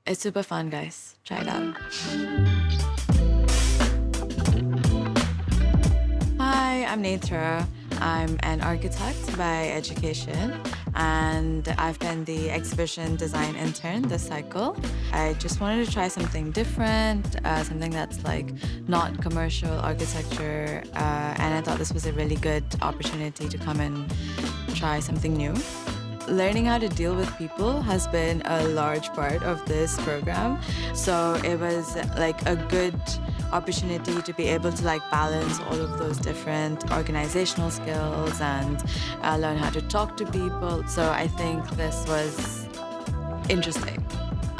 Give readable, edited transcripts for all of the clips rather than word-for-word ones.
It's super fun, guys. Try it out. Hi, I'm Nethra. I'm an architect by education, and I've been the exhibition design intern this cycle. I just wanted to try something different, something that's like not commercial architecture, and I thought this was a really good opportunity to come and try something new. Learning how to deal with people has been a large part of this program, so it was like a good opportunity to be able to like balance all of those different organizational skills and learn how to talk to people. So I think this was interesting.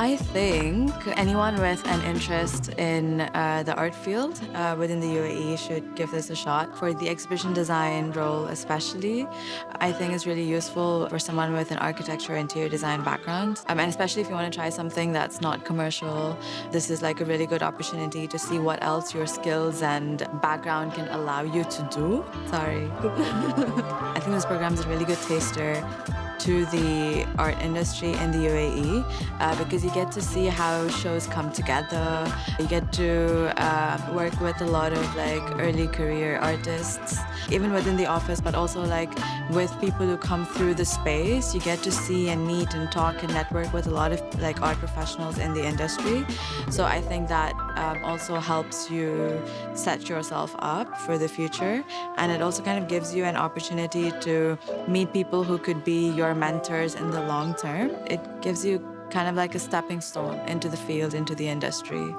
I think anyone with an interest in the art field within the UAE should give this a shot. For the exhibition design role especially, I think it's really useful for someone with an architecture interior design background. And especially if you want to try something that's not commercial, this is like a really good opportunity to see what else your skills and background can allow you to do. Sorry. I think this program is a really good taster to the art industry in the UAE because you get to see how shows come together. You get to work with a lot of like early career artists, even within the office, but also like with people who come through the space. You get to see and meet and talk and network with a lot of like art professionals in the industry. So I think that also helps you set yourself up for the future, and it also kind of gives you an opportunity to meet people who could be your mentors in the long term. It gives you kind of like a stepping stone into the field, into the industry.